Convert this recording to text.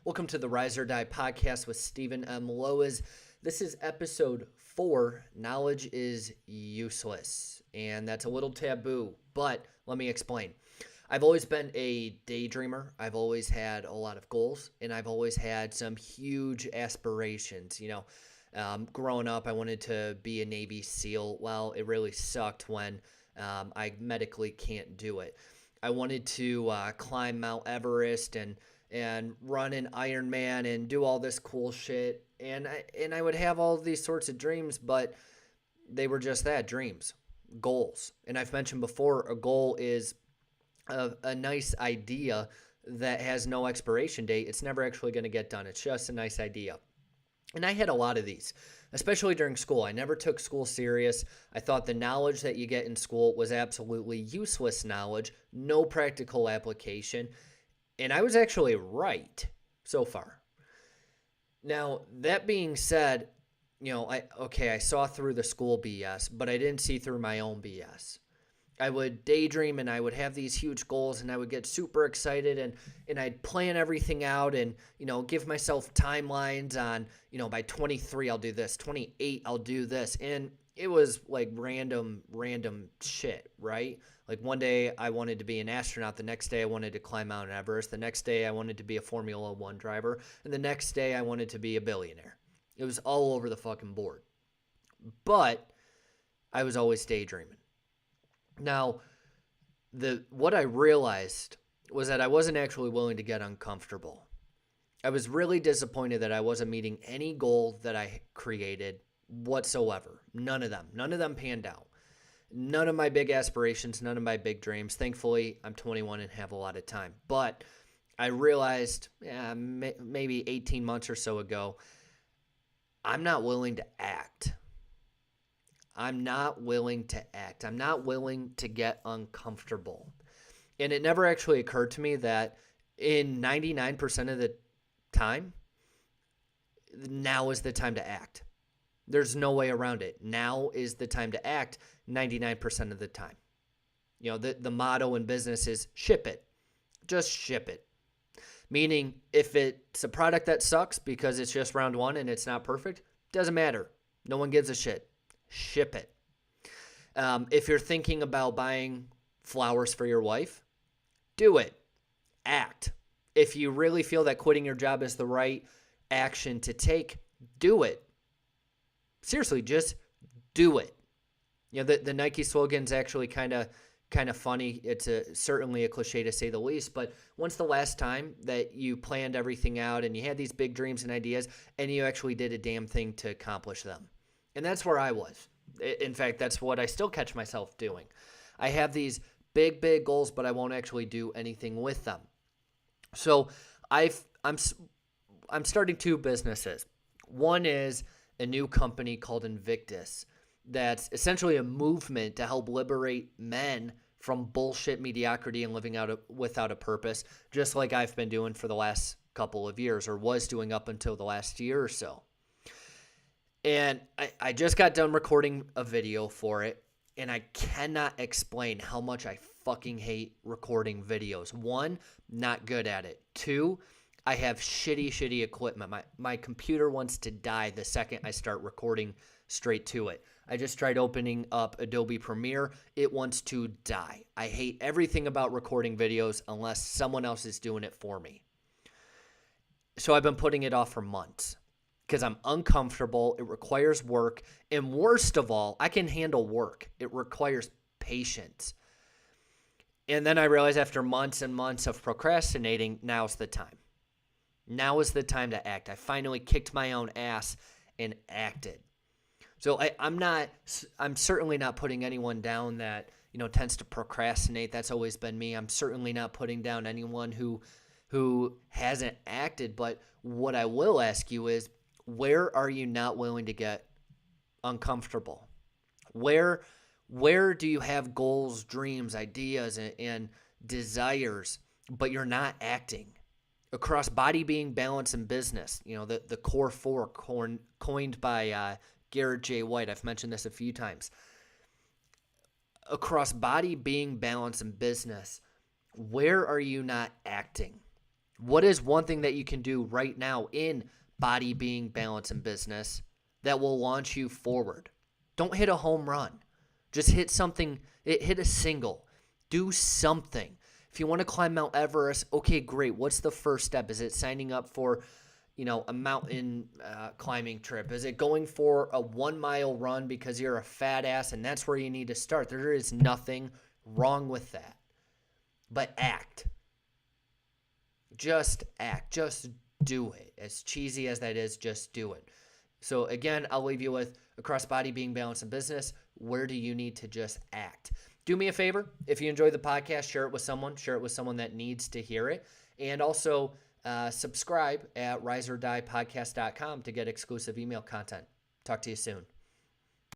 Welcome to the Rise or Die podcast with Stephen M. Lowisz. This is episode 4, Knowledge is Useless. And that's a little taboo, but let me explain. I've always been a daydreamer. I've always had a lot of goals, and I've always had some huge aspirations. Growing up, I wanted to be a Navy SEAL. Well, it really sucked when I medically can't do it. I wanted to climb Mount Everest and run an Ironman and do all this cool shit. And I would have all these sorts of dreams, but they were just that, dreams, goals. And I've mentioned before, a goal is a nice idea that has no expiration date. It's never actually going to get done. It's just a nice idea. And I had a lot of these, especially during school. I never took school serious. I thought the knowledge that you get in school was absolutely useless knowledge, no practical application. And I was actually right so far. Now, that being said, I saw through the school BS, but I didn't see through my own BS. I would daydream and I would have these huge goals and I would get super excited and I'd plan everything out and, give myself timelines on, by 23 I'll do this, 28 I'll do this. And it was like random shit, right? Like one day I wanted to be an astronaut. The next day I wanted to climb Mount Everest. The next day I wanted to be a Formula One driver. And the next day I wanted to be a billionaire. It was all over the fucking board. But I was always daydreaming. Now, what I realized was that I wasn't actually willing to get uncomfortable. I was really disappointed that I wasn't meeting any goal that I created whatsoever. None of them panned out. None of my big aspirations, none of my big dreams. Thankfully, I'm 21 and have a lot of time. But I realized maybe 18 months or so ago, I'm not willing to act. I'm not willing to act. I'm not willing to get uncomfortable. And it never actually occurred to me that in 99% of the time, now is the time to act. There's no way around it. Now is the time to act 99% of the time. The motto in business is ship it. Just ship it. Meaning if it's a product that sucks because it's just round one and it's not perfect, doesn't matter. No one gives a shit. Ship it. If you're thinking about buying flowers for your wife, do it. Act. If you really feel that quitting your job is the right action to take, do it. Seriously, just do it. The Nike slogan's actually kind of funny. It's certainly a cliche to say the least, but when's the last time that you planned everything out and you had these big dreams and ideas and you actually did a damn thing to accomplish them? And that's where I was. In fact, that's what I still catch myself doing. I have these big goals, but I won't actually do anything with them. So I'm starting 2 businesses. One is a new company called Invictus that's essentially a movement to help liberate men from bullshit mediocrity and living without a purpose, just like I've been doing for the last couple of years, or was doing up until the last year or so. And I just got done recording a video for it, and I cannot explain how much I fucking hate recording videos. 1, not good at it. 2, I have shitty equipment. My computer wants to die the second I start recording straight to it. I just tried opening up Adobe Premiere. It wants to die. I hate everything about recording videos unless someone else is doing it for me. So I've been putting it off for months because I'm uncomfortable. It requires work. And worst of all, I can handle work. It requires patience. And then I realized after months and months of procrastinating, now's the time. Now is the time to act. I finally kicked my own ass and acted. So I'm certainly not putting anyone down that, tends to procrastinate. That's always been me. I'm certainly not putting down anyone who hasn't acted. But what I will ask you is, where are you not willing to get uncomfortable? Where do you have goals, dreams, ideas, and desires, but you're not acting? Across body, being, balance, and business, the core 4 coined by Garrett J. White. I've mentioned this a few times. Across body, being, balance, and business, where are you not acting? What is one thing that you can do right now in body, being, balance, and business that will launch you forward? Don't hit a home run. Just hit something, hit a single. Do something. If you want to climb Mount Everest, okay, great. What's the first step? Is it signing up for, a mountain climbing trip? Is it going for a 1 mile run because you're a fat ass and that's where you need to start? There is nothing wrong with that. But act. Just act. Just do it. As cheesy as that is, just do it. So again, I'll leave you with across body, being, balance, and business. Where do you need to just act? Do me a favor. If you enjoy the podcast, share it with someone. Share it with someone that needs to hear it. And also subscribe at riseordiepodcast.com to get exclusive email content. Talk to you soon.